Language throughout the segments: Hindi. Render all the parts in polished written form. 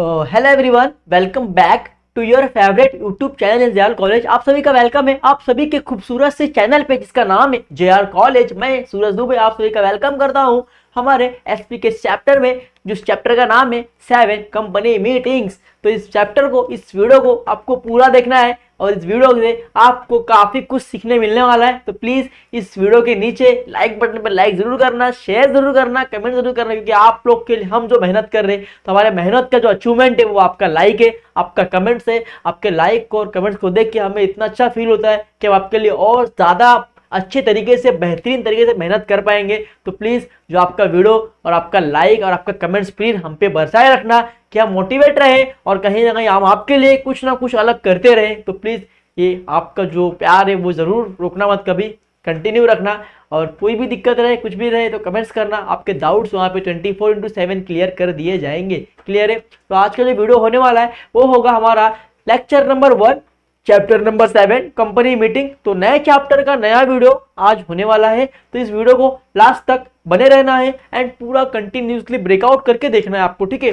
Hello everyone, welcome back to your favourite YouTube channel in J R college. आप सभी का वेलकम है आप सभी के खूबसूरत से चैनल पे जिसका नाम है जेआर कॉलेज। मैं सूरज दुबे आप सभी का वेलकम करता हूं हमारे एसपी के चैप्टर में, जिस चैप्टर का नाम है 7 कंपनी मीटिंग्स। तो इस चैप्टर को, इस वीडियो को आपको पूरा देखना है और इस वीडियो से आपको काफी कुछ सीखने मिलने वाला है। तो प्लीज इस वीडियो के नीचे लाइक बटन पर लाइक जरूर करना, शेयर जरूर करना, कमेंट जरूर करना, क्योंकि आप लोग के लिए हम जो मेहनत कर रहे हैं तो हमारे मेहनत का जो अचीवमेंट है वो आपका लाइक है, आपका कमेंट्स है। आपके लाइक और कमेंट्स को देख के हमें इतना अच्छा फील होता है कि हम आपके लिए और ज्यादा अच्छे तरीके से, बेहतरीन तरीके से मेहनत कर पाएंगे। तो प्लीज जो आपका वीडियो और आपका लाइक और आपका कमेंट्स प्लीज हम पे बरसाए रखना कि हम मोटिवेट रहे और कहीं ना कहीं हम आपके लिए कुछ ना कुछ अलग करते रहे। तो प्लीज ये आपका जो प्यार है वो जरूर रोकना मत, कभी कंटिन्यू रखना। और कोई भी दिक्कत रहे, कुछ भी रहे तो कमेंट्स करना। आपके डाउट्स वहाँ पे 24/7 क्लियर कर दिए जाएंगे। क्लियर है? तो आज का जो वीडियो होने वाला है वो होगा हमारा lecture number 1 chapter number 7 company meeting. तो नए चैप्टर का नया वीडियो आज होने वाला है, तो इस वीडियो को लास्ट तक बने रहना है एंड पूरा कंटिन्यूसली ब्रेकआउट करके देखना है आपको। ठीक है,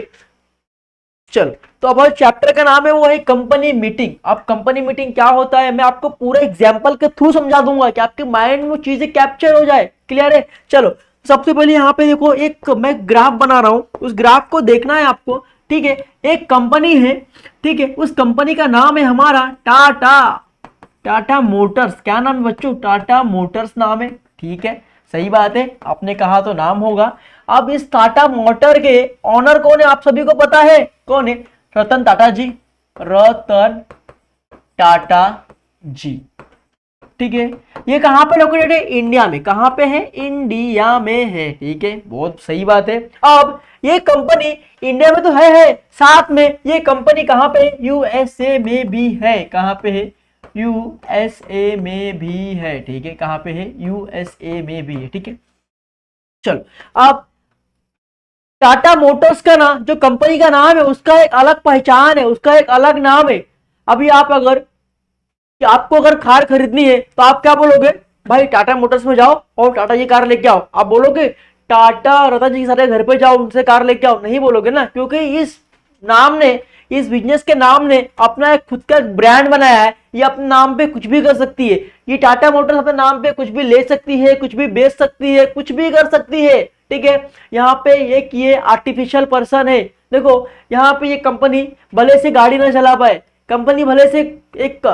चलो। तो अब चैप्टर का नाम है वो है कंपनी मीटिंग। अब कंपनी मीटिंग क्या होता है मैं आपको पूरे एग्जांपल के थ्रू समझा दूंगा कि आपके माइंड में वो चीजें कैप्चर हो जाए। क्लियर है? चलो, सबसे पहले यहाँ पे देखो, एक मैं ग्राफ बना रहा हूं, उस ग्राफ को देखना है आपको। ठीक है, एक कंपनी है, ठीक है, उस कंपनी का नाम है हमारा टाटा मोटर्स। क्या नाम है बच्चों? टाटा मोटर्स नाम है। ठीक है, सही बात है, आपने कहा तो नाम होगा। अब इस टाटा मोटर के ऑनर कौन है आप सभी को पता है? कौन है? रतन टाटा जी। रतन टाटा जी। ठीक है, ये कहां पे लोकेटेड है? इंडिया में। कहां पे है? इंडिया में है। ठीक है, बहुत सही बात है। अब ये कंपनी इंडिया में तो है, साथ में ये कंपनी कहां पे है? यूएसए में भी है। कहां पे है? यूएसए में भी है। ठीक है, कहां पे है? यूएसए में भी है। ठीक है, चलो। अब टाटा मोटर्स का ना जो कंपनी का नाम है उसका एक अलग पहचान है, उसका एक अलग नाम है। अभी आप अगर, आपको अगर कार खरीदनी है तो आप क्या बोलोगे? भाई टाटा मोटर्स में जाओ और टाटा जी कार लेके आओ। आप बोलोगे टाटा रतन जी सारे घर पे जाओ उनसे कार लेके आओ? नहीं बोलोगे ना, क्योंकि इस नाम ने, इस बिजनेस के नाम ने अपना एक खुद का ब्रांड बनाया है। ये अपने नाम पे कुछ भी कर सकती है। ये टाटा मोटर्स अपने नाम पे कुछ भी ले सकती है, कुछ भी बेच सकती है, कुछ भी कर सकती है। ठीक है, यहाँ पे एक ये आर्टिफिशियल पर्सन है। देखो यहाँ पे ये कंपनी भले से गाड़ी ना चला पाए, कंपनी भले से एक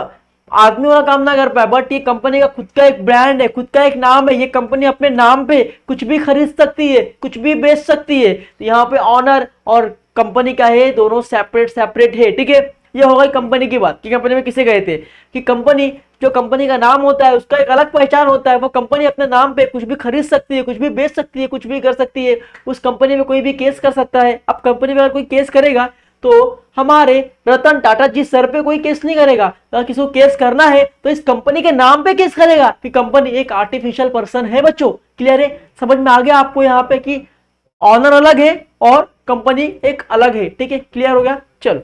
आदमी वाला काम ना कर पाए, बट ये कंपनी का खुद का एक ब्रांड है, खुद का एक नाम है। ये कंपनी अपने नाम पे कुछ भी खरीद सकती है, कुछ भी बेच सकती है। तो यहाँ पे ऑनर और कंपनी का है, दोनों सेपरेट सेपरेट है। ठीक है, ये हो गई कंपनी की बात कि कंपनी में किसे गए थे कि कंपनी, जो कंपनी का नाम होता है उसका एक अलग पहचान होता है। वो कंपनी अपने नाम पे कुछ भी खरीद सकती है, कुछ भी बेच सकती है, कुछ भी कर सकती है। उस कंपनी में कोई भी केस कर सकता है। अब कंपनी में अगर कोई केस करेगा तो हमारे रतन टाटा जी सर पे कोई केस नहीं करेगा। अगर किसी को केस करना है तो इस कंपनी के नाम पे केस करेगा कि कंपनी एक आर्टिफिशियल पर्सन है। बच्चों क्लियर है? समझ में आ गया आपको यहाँ पे कि ऑनर अलग है और कंपनी एक अलग है। ठीक है, क्लियर हो गया? चलो,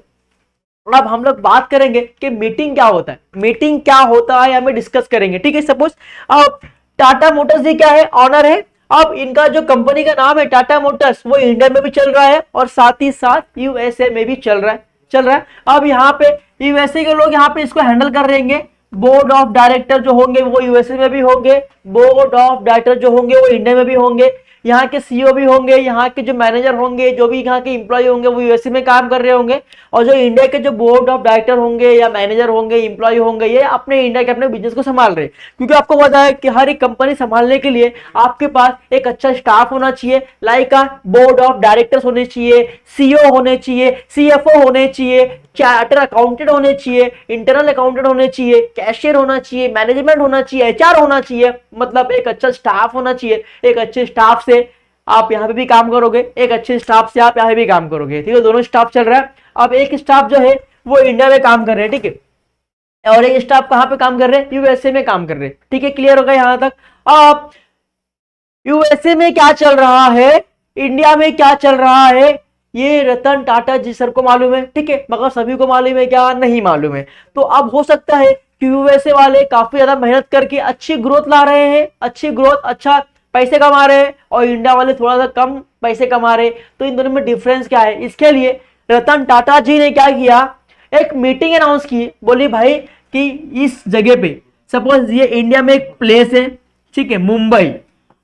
अब हम लोग बात करेंगे कि मीटिंग क्या होता है। मीटिंग क्या होता है हमें डिस्कस करेंगे। ठीक है, सपोज अब टाटा मोटर्स जी क्या है? ऑनर है। अब इनका जो कंपनी का नाम है टाटा मोटर्स, वो इंडिया में भी चल रहा है और साथ ही साथ यूएसए में भी चल रहा है। अब यहाँ पे यूएसए के लोग यहाँ पे इसको हैंडल कर रहेंगे। बोर्ड ऑफ डायरेक्टर जो होंगे वो यूएसए में भी होंगे, बोर्ड ऑफ डायरेक्टर जो होंगे वो इंडिया में भी होंगे, यहाँ के सीईओ भी होंगे, यहाँ के जो मैनेजर होंगे, जो भी यहाँ के इंप्लॉय होंगे वो यूएसए में काम कर रहे होंगे। और जो इंडिया के जो बोर्ड ऑफ डायरेक्टर होंगे या मैनेजर होंगे, इंप्लॉय होंगे, ये अपने इंडिया के अपने बिजनेस को संभाल रहे हैं। क्योंकि आपको पता है कि हर एक कंपनी संभालने के लिए आपके पास एक अच्छा स्टाफ होना चाहिए। लाइक बोर्ड ऑफ डायरेक्टर्स होने चाहिए, सीईओ होने चाहिए, सीएफओ होने चाहिए, चार्टर अकाउंटेंट होने चाहिए, इंटरनल अकाउंटेंट होने चाहिए, कैशियर होना चाहिए, मैनेजमेंट होना चाहिए, एचआर होना चाहिए। मतलब एक अच्छा स्टाफ होना चाहिए। एक अच्छे स्टाफ से आप यहाँ पे भी काम करोगे, एक अच्छे स्टाफ से आप यहाँ पे भी काम करोगे। ठीक है, दोनों स्टाफ चल रहा है। अब एक स्टाफ जो है वो इंडिया में काम कर रहे हैं, ठीक है, और एक स्टाफ कहाँ पे काम कर रहे हैं? यूएसए में काम कर रहे हैं। ठीक है, क्लियर होगा यहाँ तक? अब यूएसए में क्या चल रहा है, इंडिया में क्या चल रहा है, ये रतन टाटा जी सर को मालूम है। ठीक है, मगर सभी को मालूम है क्या? नहीं मालूम है। तो अब हो सकता है कि यूएसए वाले काफी ज्यादा मेहनत करके अच्छी ग्रोथ ला रहे हैं, अच्छी ग्रोथ, अच्छा पैसे कमा रहे हैं, और इंडिया वाले थोड़ा सा कम पैसे कमा रहे हैं। तो इन दोनों में डिफरेंस क्या है? इसके लिए रतन टाटा जी ने क्या किया, एक मीटिंग अनाउंस की, बोली भाई कि इस जगह पे, सपोज ये इंडिया में एक प्लेस है, ठीक है, मुंबई,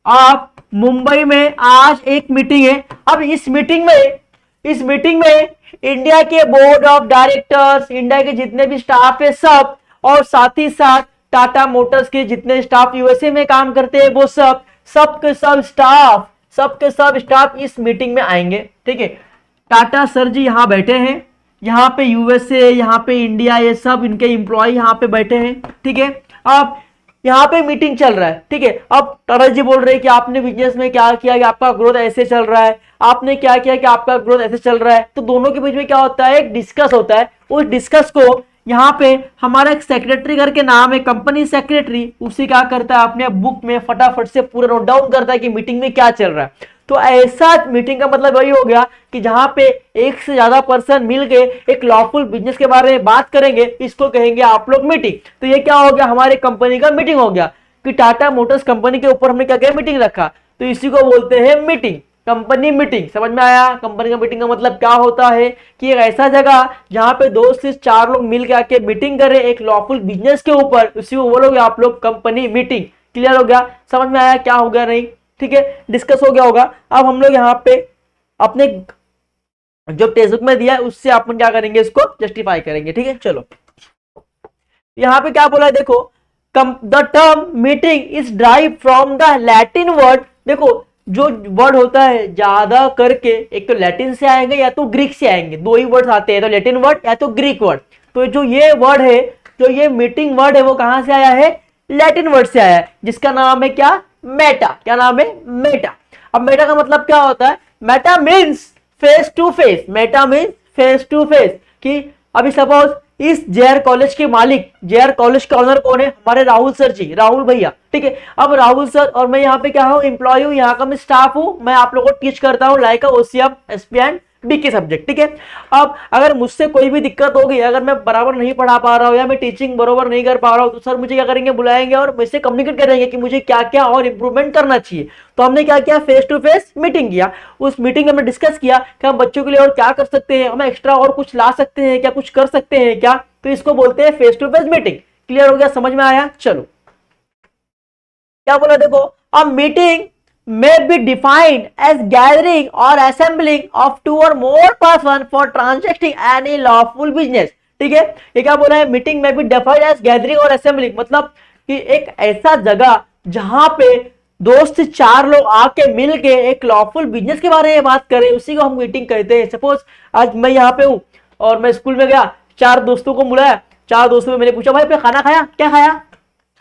आप मुंबई में आज एक मीटिंग है। अब इस मीटिंग में इंडिया के बोर्ड ऑफ डायरेक्टर्स, इंडिया के जितने भी स्टाफ है सब, और साथ ही साथ टाटा मोटर्स के जितने स्टाफ यूएसए में काम करते हैं वो सबके सब स्टाफ इस मीटिंग में आएंगे, ठीक है। टाटा सर जी यहाँ बैठे हैं, यहाँ पे यूएसए, यहाँ पे इंडिया, ये सब इनके एम्प्लॉय यहाँ पे बैठे हैं, ठीक है। अब यहाँ पे मीटिंग चल रहा है, ठीक है। अब टाटा जी बोल रहे हैं कि आपने बिजनेस में क्या किया कि आपका ग्रोथ ऐसे चल रहा है, आपने क्या किया कि आपका ग्रोथ ऐसे चल रहा है। तो दोनों के बीच में क्या होता है, एक डिस्कस होता है। उस डिस्कस को यहाँ पे हमारा एक सेक्रेटरी करके नाम है, कंपनी सेक्रेटरी, उसी क्या करता है, अपने बुक में फटाफट से पूरा नोट डाउन करता है कि मीटिंग में क्या चल रहा है। तो ऐसा मीटिंग का मतलब वही हो गया कि जहां पे एक से ज्यादा पर्सन मिलके एक लॉफुल बिजनेस के बारे में बात करेंगे, इसको कहेंगे आप लोग मीटिंग। तो ये क्या हो गया, हमारे कंपनी का मीटिंग हो गया कि टाटा मोटर्स कंपनी के ऊपर हमने क्या किया, मीटिंग रखा। तो इसी को बोलते हैं मीटिंग, कंपनी मीटिंग। समझ में आया? कंपनी का मीटिंग का मतलब क्या होता है कि एक ऐसा जगह जहां पे 2 से 4 लोग मिल के आके मीटिंग करें एक लॉफुल बिजनेस के ऊपर, उसी को बोलोगे आप लोग कंपनी मीटिंग। क्लियर हो गया? समझ में आया क्या हो गया? नहीं, ठीक है, डिस्कस हो गया होगा। अब हम लोग यहाँ पे अपने जो टेक्स्ट में दिया है उससे अपन क्या करेंगे, इसको जस्टिफाई करेंगे, ठीक है। चलो यहाँ पे क्या बोला है, देखो, the term meeting is drive from the Latin word. देखो जो वर्ड होता है ज्यादा करके एक तो लैटिन से आएंगे या तो ग्रीक से आएंगे, 2 ही वर्ड आते हैं, तो लैटिन वर्ड या तो ग्रीक वर्ड। तो जो ये वर्ड है, जो ये मीटिंग वर्ड है, वो कहां से आया है, लैटिन वर्ड से आया है, जिसका नाम है क्या, मेटा। क्या नाम है, मेटा। अब मेटा का मतलब क्या होता है, meta means face to face. Meta means face to face. कि अभी सपोज इस जेआर कॉलेज के मालिक, जेआर कॉलेज का ऑनर कौन है, हमारे राहुल सर जी, राहुल भैया, ठीक है। अब राहुल सर और मैं यहाँ पे क्या हूँ, एम्प्लॉय हूँ, यहाँ का मैं स्टाफ हूँ, मैं आप लोगों को टीच करता हूँ like OCM, SP and BK subject, ठीक है। अब अगर मुझसे कोई भी दिक्कत होगी, अगर मैं बराबर नहीं पढ़ा पा रहा हूँ या मैं टीचिंग बराबर नहीं कर पा रहा हूँ, तो सर मुझे क्या करेंगे, बुलाएंगे और मुझसे कम्युनिकेट करेंगे कि मुझे क्या क्या और इंप्रूवमेंट करना चाहिए। तो हमने क्या किया, फेस टू फेस मीटिंग किया। उस मीटिंग में हमने डिस्कस किया कि हम बच्चों के लिए और क्या कर सकते हैं, हम एक्स्ट्रा और कुछ ला सकते हैं क्या, कुछ कर सकते हैं क्या। तो इसको बोलते हैं face to face meeting. Clear हो गया? समझ में आया? चलो क्या बोला, देखो, a meeting may be defined as gathering or assembling of 2 or more person for transacting any lawful business। ठीक है, ये क्या बोला है, मीटिंग में भी डिफाइंड एज गैदरिंग और असेंबलिंग, मतलब कि एक ऐसा जगह जहां पे 2 से 4 लोग आके मिल के एक लॉफुल बिजनेस के बारे में बात करें, उसी को हम मीटिंग कहते हैं। सपोज आज मैं यहाँ पे हूँ और मैं स्कूल में गया, 4 दोस्तों को बुलाया, 4 दोस्तों में मैंने पूछा, भाई आपने खाना खाया, क्या खाया,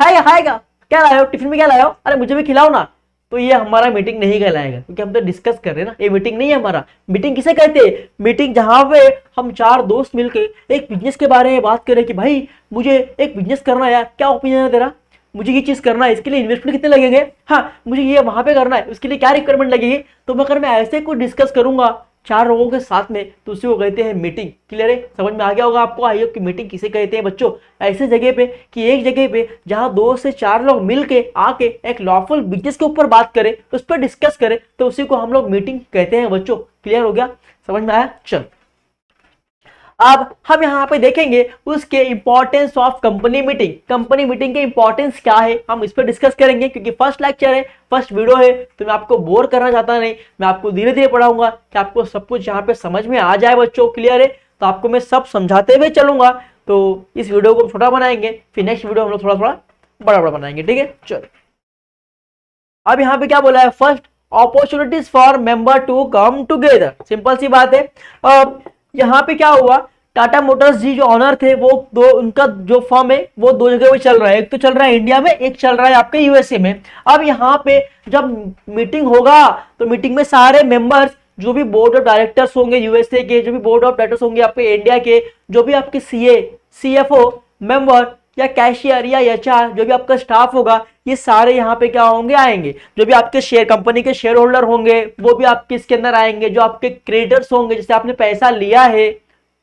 खाएगा क्या लाए हो, टिफिन में क्या लाए हो, अरे मुझे भी खिलाओ ना। तो ये हमारा मीटिंग नहीं कहलाएगा, क्योंकि हम तो डिस्कस कर रहे हैं ना, ये मीटिंग नहीं है हमारा। मीटिंग किसे कहते हैं, मीटिंग जहां पे हम 4 दोस्त मिलके एक बिजनेस के बारे में बात करें कि भाई मुझे एक बिजनेस करना है यार, क्या ओपिनियन है तेरा, मुझे ये चीज करना है, इसके लिए इन्वेस्टमेंट कितने लगेंगे, हाँ मुझे ये वहां पे करना है, उसके लिए क्या रिक्वायरमेंट लगेगी। तो अगर मैं ऐसे कुछ डिस्कस करूंगा 4 लोगों के साथ में, तो उसी को कहते हैं मीटिंग। क्लियर है? समझ में आ गया होगा आपको आई होप कि मीटिंग किसे कहते हैं बच्चों, ऐसे जगह पे कि एक जगह पे जहां 2 से 4 लोग मिलके आके एक लॉफुल बिजनेस के ऊपर बात करें, उस पर डिस्कस करें, तो उसी को हम लोग मीटिंग कहते हैं बच्चों। क्लियर हो गया? समझ में आया? चल अब हम यहाँ पे देखेंगे उसके importance of company meeting. Company meeting के इंपॉर्टेंस क्या है, हम इस पर डिस्कस करेंगे, क्योंकि फर्स्ट लेक्चर है, फर्स्ट वीडियो है, तो मैं आपको बोर करना चाहता नहीं, मैं आपको धीरे धीरे पढ़ाऊंगा कि आपको सब कुछ यहाँ पे समझ में आ जाए बच्चों। क्लियर है? तो आपको मैं सब समझाते हुए चलूंगा। तो इस वीडियो को छोटा बनाएंगे, फिर नेक्स्ट वीडियो हम लोग थोड़ा थोड़ा बड़ा बड़ा बनाएंगे, ठीक है। चलो अब यहाँ पे क्या बोला है, first opportunities for member to come together. Simple सी बात है। अब यहाँ पे क्या हुआ, टाटा मोटर्स जी जो ऑनर थे, वो उनका जो फर्म है वो 2 जगह पे चल रहा है, एक तो चल रहा है इंडिया में, एक चल रहा है आपके यूएसए में। अब यहाँ पे जब मीटिंग होगा तो मीटिंग में सारे मेंबर्स, जो भी बोर्ड ऑफ डायरेक्टर्स होंगे यूएसए के, जो भी बोर्ड ऑफ डायरेक्टर्स होंगे आपके इंडिया के, जो भी आपके सीए, सीएफओ मेंबर या कैशियर या एचआर, जो भी आपका स्टाफ होगा, ये सारे यहाँ पे क्या होंगे, आएंगे। जो भी आपके शेयर कंपनी के शेयर होल्डर होंगे वो भी आपके इसके अंदर आएंगे। जो आपके क्रेडिटर्स होंगे, जैसे आपने पैसा लिया है,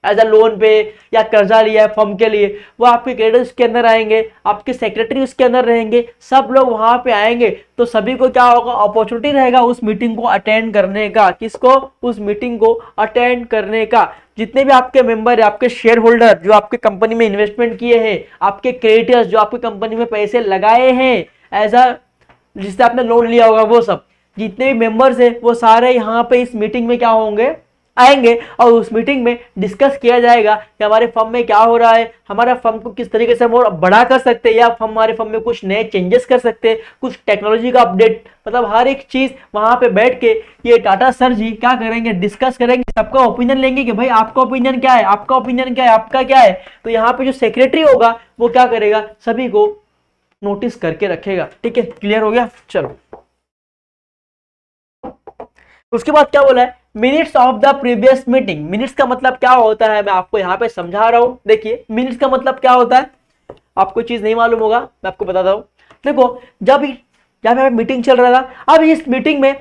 एज अ लोन पे या कर्जा लिया है फर्म के लिए, वो आपके क्रेडिट उसके अंदर आएंगे, आपके सेक्रेटरी उसके अंदर रहेंगे, सब लोग वहां पे आएंगे। तो सभी को क्या होगा, अपॉर्चुनिटी रहेगा उस मीटिंग को अटेंड करने का। किसको? उस मीटिंग को अटेंड करने का। जितने भी आपके मेंबर है, आपके शेयर होल्डर जो आपके कंपनी में इन्वेस्टमेंट किए हैं, आपके क्रेडिटर्स जो आपकी कंपनी में पैसे लगाए हैं एज अ, जिससे आपने लोन लिया होगा, वो सब जितने भी मेंबर्स है वो सारे यहाँ पे इस मीटिंग में क्या होंगे, आएंगे। और उस मीटिंग में डिस्कस किया जाएगा कि हमारे फर्म में क्या हो रहा है, हमारा फर्म को किस तरीके से हम और बड़ा कर सकते हैं, या हमारे फर्म में कुछ नए चेंजेस कर सकते हैं, कुछ टेक्नोलॉजी का अपडेट, मतलब हर एक चीज वहां पे बैठ के ये टाटा सर जी क्या करेंगे, डिस्कस करेंगे, सबका ओपिनियन लेंगे कि भाई आपका ओपिनियन क्या है, आपका ओपिनियन क्या है, आपका क्या है। तो यहाँ पे जो सेक्रेटरी होगा वो क्या करेगा, सभी को नोटिस करके रखेगा। ठीक है, क्लियर हो गया? चलो, उसके बाद क्या बोला है, minutes of the previous meeting. Minutes का मतलब क्या होता है, मैं आपको यहाँ पे समझा रहा हूं। देखिए, मिनट्स का मतलब क्या होता है, आपको चीज नहीं मालूम होगा, मैं आपको बताता हूं। देखो, जब जब मीटिंग चल रहा था, अब इस मीटिंग में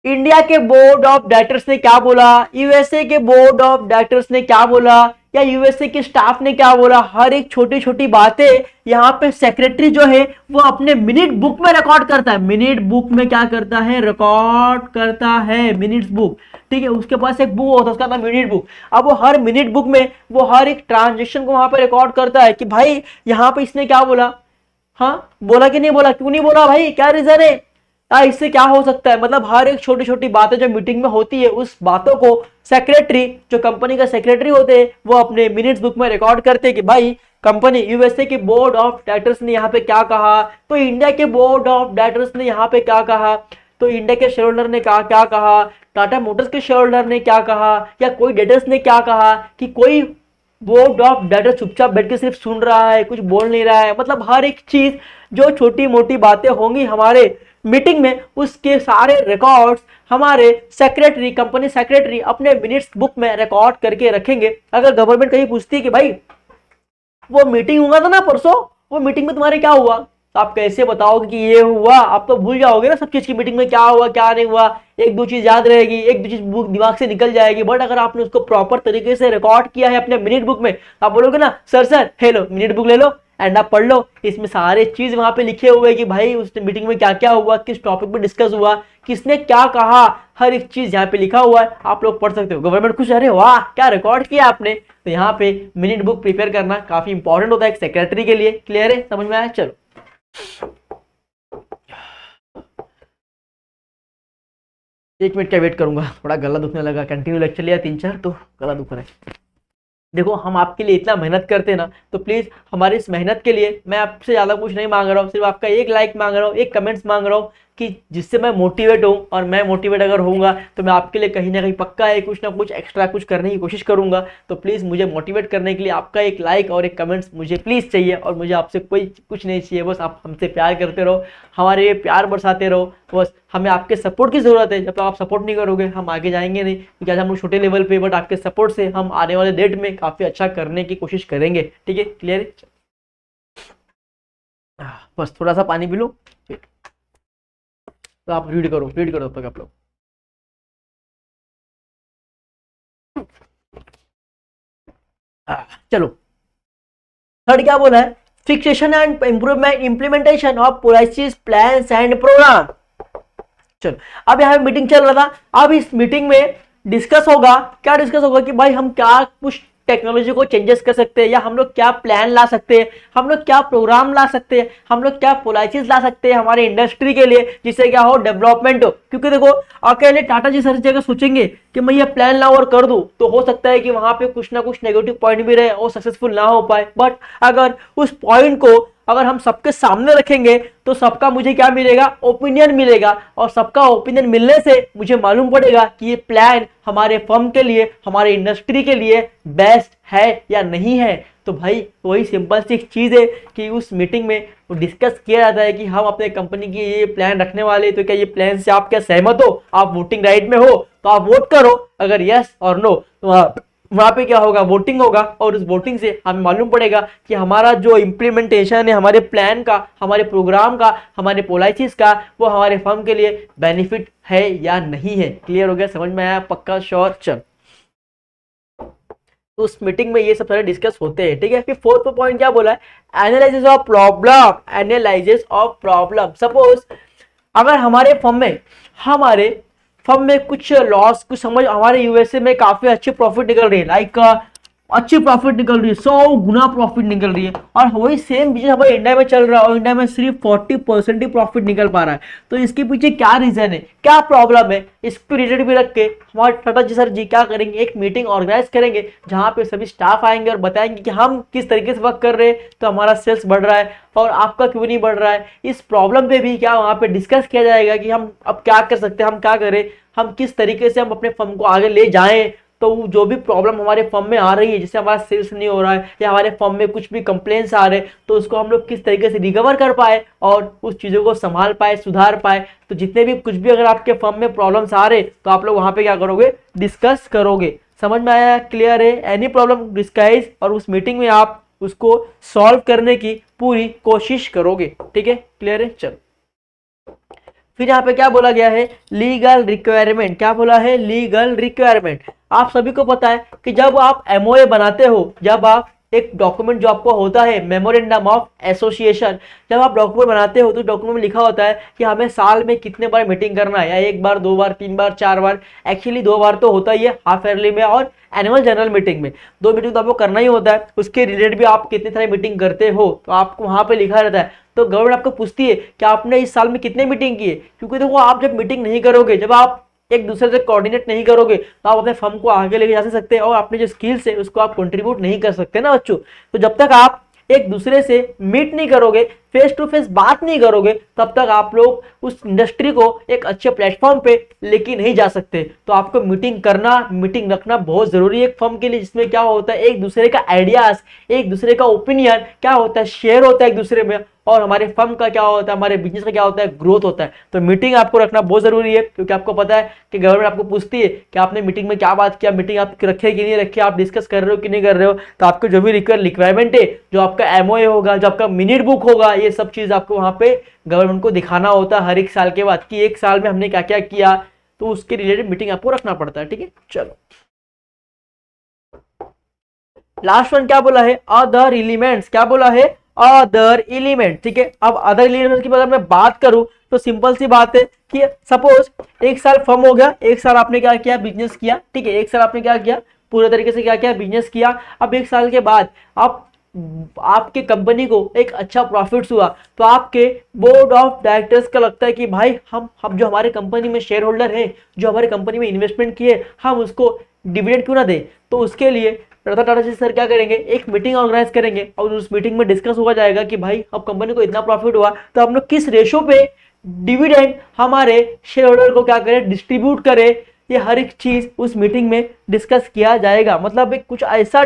इंडिया के बोर्ड ऑफ डायरेक्टर्स ने क्या बोला, यूएसए के बोर्ड ऑफ डायरेक्टर्स ने क्या बोला, या यूएसए के स्टाफ ने क्या बोला, हर एक छोटी छोटी बातें यहाँ पे सेक्रेटरी जो है वो अपने मिनट बुक में रिकॉर्ड करता है। मिनट बुक में क्या करता है, रिकॉर्ड करता है, मिनट्स बुक। ठीक है, उसके पास एक बुक होता है, उसका नाम मिनट बुक। अब वो हर मिनट बुक में वो हर एक ट्रांजेक्शन को वहां पे रिकॉर्ड करता है कि भाई यहाँ पे इसने क्या बोला, हाँ बोला कि नहीं बोला, क्यों नहीं बोला भाई, क्या रीजन है, इससे क्या हो सकता है। मतलब हर एक छोटी छोटी बातें जो मीटिंग में होती है, उस बातों को सेक्रेटरी, जो कंपनी का सेक्रेटरी होते हैं, वो अपने मिनट्स बुक में रिकॉर्ड करते हैं कि भाई कंपनी यूएसए के बोर्ड ऑफ डायरेक्टर्स ने यहाँ पे क्या कहा, तो इंडिया के बोर्ड ऑफ डायरेक्टर्स ने यहाँ पे क्या कहा, तो इंडिया के शेयर होल्डर ने कहा क्या कहा, टाटा मोटर्स के शेयर होल्डर ने क्या कहा, या कोई डेटर्स ने क्या कहा, कि कोई बोर्ड ऑफ डायरेक्टर चुपचाप बैठ के सिर्फ सुन रहा है, कुछ बोल नहीं रहा है। मतलब हर एक चीज जो छोटी मोटी बातें होंगी हमारे मीटिंग में, उसके सारे रिकॉर्ड्स हमारे सेक्रेटरी, कंपनी सेक्रेटरी अपने मिनट्स बुक में रिकॉर्ड करके रखेंगे। अगर गवर्नमेंट कहीं पूछती है कि भाई वो मीटिंग हुआ था ना परसों, वो मीटिंग में तुम्हारे क्या हुआ, तो आप कैसे बताओगे कि ये हुआ, आप तो भूल जाओगे ना सब चीज की मीटिंग में क्या हुआ क्या नहीं हुआ। एक दो चीज याद रहेगी, एक दो चीज बुक दिमाग से निकल जाएगी, बट अगर आपने उसको प्रॉपर तरीके से रिकॉर्ड किया है अपने मिनट बुक में, आप बोलोगे ना sir sir hello minute book ले लो एंड आप पढ़ लो, इसमें सारे चीज वहां पे लिखे हुए कि भाई उस मीटिंग में क्या क्या हुआ, किस टॉपिक पे डिस्कस हुआ, किसने क्या कहा, हर एक चीज यहाँ पे लिखा हुआ है, आप लोग पढ़ सकते हो। गवर्नमेंट खुश, अरे वाह क्या रिकॉर्ड किया आपने। तो यहाँ पे मिनट बुक प्रिपेयर करना काफी इंपॉर्टेंट होता है एक सेक्रेटरी के लिए। क्लियर है, समझ में आया? चलो, एक मिनट का वेट करूंगा, थोड़ा गला दुखने लगा, कंटिन्यू लेक्चर लिया 3-4 तो गला दुख रहा है। देखो, हम आपके लिए इतना मेहनत करते हैं ना, तो प्लीज हमारी इस मेहनत के लिए मैं आपसे ज्यादा कुछ नहीं मांग रहा हूँ, सिर्फ आपका एक लाइक मांग रहा हूँ, एक कमेंट्स मांग रहा हूँ, कि जिससे मैं मोटिवेट हूँ। और मैं मोटिवेट अगर होऊंगा तो मैं आपके लिए कहीं ना कहीं पक्का है कुछ ना कुछ एक्स्ट्रा कुछ करने की कोशिश करूंगा। तो प्लीज मुझे मोटिवेट करने के लिए आपका एक लाइक और एक कमेंट्स मुझे प्लीज चाहिए, और मुझे आपसे कोई कुछ नहीं चाहिए, बस आप हमसे प्यार करते रहो, हमारे ये प्यार बरसाते रहो। बस हमें आपके सपोर्ट की जरूरत है, जब तक आप सपोर्ट नहीं करोगे हम आगे जाएंगे नहीं, क्योंकि आज हम लोग छोटे लेवल पे, बट आपके सपोर्ट से हम आने वाले डेट में काफी अच्छा करने की कोशिश करेंगे। ठीक है, क्लियर है? बस थोड़ा सा पानी पी लो, तो आप रीड करो तब तक आप लोग। चलो, थर्ड क्या बोला है, fixation and improvement implementation of policies plans and program. चलो, अब यहाँ मीटिंग चल रहा था, अब इस मीटिंग में डिस्कस होगा, क्या डिस्कस होगा कि भाई हम क्या कुछ टेक्नोलॉजी को चेंजेस कर सकते हैं, या हम लोग क्या प्लान ला सकते हैं, हम लोग क्या प्रोग्राम ला सकते हैं, हम लोग क्या पॉलिसीज ला सकते हैं हमारे इंडस्ट्री के लिए, जिससे क्या हो, डेवलपमेंट हो। क्योंकि देखो, अकेले टाटा जी सर जगह सोचेंगे कि मैं ये प्लान लाऊं और कर दूं, तो हो सकता है कि वहां पे कुछ ना कुछ नेगेटिव पॉइंट भी रहे और सक्सेसफुल ना हो पाए। बट अगर उस पॉइंट को अगर हम सबके सामने रखेंगे तो सबका मुझे क्या मिलेगा, ओपिनियन मिलेगा, और सबका ओपिनियन मिलने से मुझे मालूम पड़ेगा कि ये प्लान हमारे फर्म के लिए, हमारे इंडस्ट्री के लिए बेस्ट है या नहीं है। तो भाई वही सिंपल सी एक चीज है कि उस मीटिंग में वो डिस्कस किया जाता है कि हम अपने कंपनी की ये प्लान रखने वाले, तो क्या ये प्लान से आप क्या सहमत हो, आप वोटिंग राइट में हो तो आप वोट करो, अगर यस और नो तो वहां पे क्या होगा, वोटिंग होगा, और उस वोटिंग से हमें मालूम पड़ेगा कि हमारा जो इम्प्लीमेंटेशन है हमारे प्लान का, हमारे प्रोग्राम का, हमारे पॉलिसीज का, वो हमारे फर्म के लिए बेनिफिट है या नहीं है। क्लियर हो गया, समझ में आया, पक्का श्योर? चल, तो उस मीटिंग में ये सब सारे डिस्कस होते हैं, ठीक है। फिर फोर्थ पॉइंट क्या बोला है, analysis of problem, analysis of problem. Suppose अगर हमारे फर्म में कुछ लॉस, कुछ समझ, हमारे यूएसए में काफी अच्छी प्रॉफिट निकल रही है, लाइक अच्छी प्रॉफिट निकल रही है, 100 गुना प्रॉफिट निकल रही है, और वही सेम बिजनेस हमारे इंडिया में चल रहा है और इंडिया में सिर्फ 40% ही प्रॉफिट निकल पा रहा है। तो इसके पीछे क्या रीजन है, क्या प्रॉब्लम है, इसको रिलेटेड भी रख के हमारे टाटा जी सर जी क्या करेंगे, एक मीटिंग ऑर्गेनाइज करेंगे जहां पे सभी स्टाफ आएंगे और बताएंगे कि हम किस तरीके से वर्क कर रहे हैं तो हमारा सेल्स बढ़ रहा है और आपका क्यों नहीं बढ़ रहा है। इस प्रॉब्लम पे भी क्या वहां पे डिस्कस किया जाएगा कि हम अब क्या कर सकते हैं, हम क्या करें, हम किस तरीके से हम अपने फर्म को आगे ले जाएं। तो जो भी प्रॉब्लम हमारे फर्म में आ रही है, जैसे हमारा सेल्स नहीं हो रहा है या हमारे फर्म में कुछ भी कंप्लेंट्स आ रहे हैं, तो उसको हम लोग किस तरीके से रिकवर कर पाए और उस चीज़ों को संभाल पाए, सुधार पाए। तो जितने भी कुछ भी अगर आपके फर्म में प्रॉब्लम्स आ रहे तो आप लोग वहां पे क्या करोगे, डिस्कस करोगे। समझ में आया, क्लियर है, एनी प्रॉब्लम डिस्कस, और उस मीटिंग में आप उसको सॉल्व करने की पूरी कोशिश करोगे, ठीक है, क्लियर है। चलो फिर यहाँ पे क्या बोला गया है, लीगल रिक्वायरमेंट। क्या बोला है, लीगल रिक्वायरमेंट। आप सभी को पता है कि जब आप एमओए बनाते हो, जब आप एक डॉक्यूमेंट जो आपको होता है मेमोरेंडम ऑफ एसोसिएशन, जब आप डॉक्यूमेंट बनाते हो तो डॉक्यूमेंट में लिखा होता है कि हमें साल में कितने बार मीटिंग करना है, या 1 बार, 2 बार, 3 बार, 4 बार। एक्चुअली 2 बार तो होता ही है, हाफ ईयरली में और एनुअल जनरल मीटिंग में। 2 मीटिंग तो आपको करना ही होता है। उसके रिलेटेड भी आप कितनी सारी मीटिंग करते हो तो आपको वहां पे लिखा रहता है। तो गवर्नमेंट आपको पूछती है कि आपने इस साल में कितने मीटिंग की है, क्योंकि देखो आप जब मीटिंग नहीं करोगे, जब आप एक दूसरे से कोऑर्डिनेट नहीं करोगे तो आप अपने फर्म को आगे लेके जा सकते हैं और अपने जो स्किल्स है उसको आप कंट्रीब्यूट नहीं कर सकते ना बच्चों। तो जब तक आप एक दूसरे से मीट नहीं करोगे, फेस टू फेस बात नहीं करोगे, तब तक आप लोग उस इंडस्ट्री को एक अच्छे प्लेटफॉर्म पे लेके नहीं जा सकते। तो आपको मीटिंग करना, मीटिंग रखना बहुत जरूरी है एक फर्म के लिए, जिसमें क्या होता है, एक दूसरे का आइडियाज, एक दूसरे का ओपिनियन क्या होता है, शेयर होता है एक दूसरे में, और हमारे फर्म का क्या होता है, हमारे बिजनेस का क्या होता है, ग्रोथ होता है। तो मीटिंग आपको रखना बहुत जरूरी है, क्योंकि आपको पता है कि गवर्नमेंट आपको पूछती है कि आपने मीटिंग में क्या बात किया, मीटिंग आप रखे कि नहीं रखे, आप डिस्कस कर रहे हो कि नहीं कर रहे हो। तो आपको जो भी रिक्वायरमेंट है, जो आपका एमओए होगा, जो आपका मिनट बुक होगा, ये सब चीज आपको वहां पे गवर्नमेंट को दिखाना होता है हर एक साल के बाद कि एक साल में हमने क्या क्या किया। तो उसके रिलेटेड मीटिंग आपको रखना पड़ता है, ठीक है। चलो लास्ट वन क्या बोला है, अदर एलिमेंट्स। क्या बोला है, अदर एलिमेंट, ठीक है। अब अदर एलिमेंट्स की अगर मैं बात करूं तो सिंपल सी बात है कि सपोज एक साल फर्म हो गया, एक साल आपने क्या किया, बिजनेस किया, ठीक है, एक साल आपने क्या किया, पूरे तरीके से क्या किया, बिजनेस किया। अब एक साल के बाद आप आपके कंपनी को एक अच्छा प्रॉफिट हुआ, तो आपके बोर्ड ऑफ डायरेक्टर्स का लगता है कि भाई हम जो हमारे कंपनी में शेयर होल्डर है, जो हमारे कंपनी में इन्वेस्टमेंट किए, हम उसको डिविडेंड क्यों ना दे। तो उसके लिए टाटा जी सर क्या करेंगे, एक मीटिंग ऑर्गेनाइज करेंगे और उस मीटिंग में डिस्कस हुआ जाएगा कि भाई अब कंपनी को इतना प्रॉफिट हुआ तो हम लोग किस रेशो पे डिविडेंड हमारे शेयर होल्डर को क्या करें, डिस्ट्रीब्यूट करें। ये हर एक चीज उस मीटिंग में डिस्कस किया जाएगा। मतलब एक कुछ ऐसा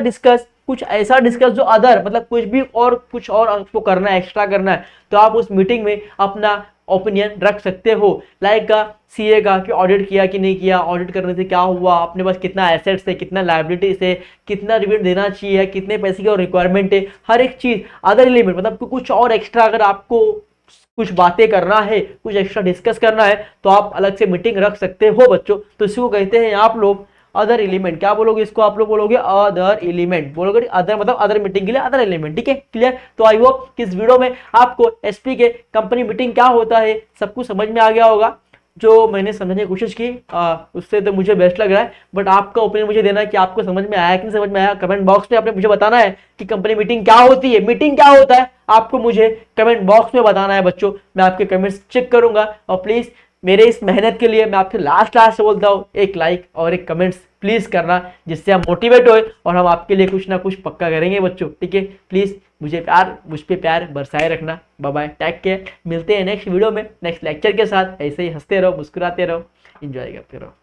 डिस्कस जो अदर, मतलब कुछ और आपको करना है, एक्स्ट्रा करना है, तो आप उस मीटिंग में अपना ओपिनियन रख सकते हो। लाइक सीए का कि ऑडिट किया कि नहीं किया, ऑडिट करने से क्या हुआ, अपने पास कितना एसेट्स है, कितना लायबिलिटीज है, कितना डिविडेंड देना चाहिए, कितने पैसे की और रिक्वायरमेंट है, हर एक चीज अदर एलिमेंट। मतलब कुछ और एक्स्ट्रा अगर आपको कुछ बातें करना है, कुछ एक्स्ट्रा डिस्कस करना है, तो आप अलग से मीटिंग रख सकते हो बच्चों। तो इसी को कहते हैं आप लोग अदर एलिमेंट। क्या बोलोगे इसको, आप लोग बोलोगे अदर एलिमेंट, बोलोगे अदर मतलब अदर मीटिंग के लिए अदर एलिमेंट, ठीक है, क्लियर। तो आई होप कि इस वीडियो में आपको एसपी के कंपनी मीटिंग क्या होता है सब कुछ समझ में आ गया होगा। जो मैंने समझने की कोशिश की उससे तो मुझे बेस्ट लग रहा है, बट आपका ओपिनियन मुझे देना है कि आपको समझ में आया कि नहीं समझ में आया। कमेंट बॉक्स में आपने मुझे बताना है कि कंपनी मीटिंग क्या होती है, मीटिंग क्या होता है, आपको मुझे कमेंट बॉक्स में बताना है बच्चों। मैं आपके कमेंट्स चेक करूंगा, और प्लीज मेरे इस मेहनत के लिए मैं आपसे लास्ट से बोलता हूँ, एक लाइक और एक कमेंट्स प्लीज करना, जिससे हम मोटिवेट होए और हम आपके लिए कुछ ना कुछ पक्का करेंगे बच्चों, ठीक है। प्लीज मुझ पे प्यार बरसाए रखना। बाय बाय, टेक केयर, मिलते हैं नेक्स्ट वीडियो में नेक्स्ट लेक्चर के साथ। ऐसे ही हंसते रहो, मुस्कुराते रहो, एंजॉय करते रहो।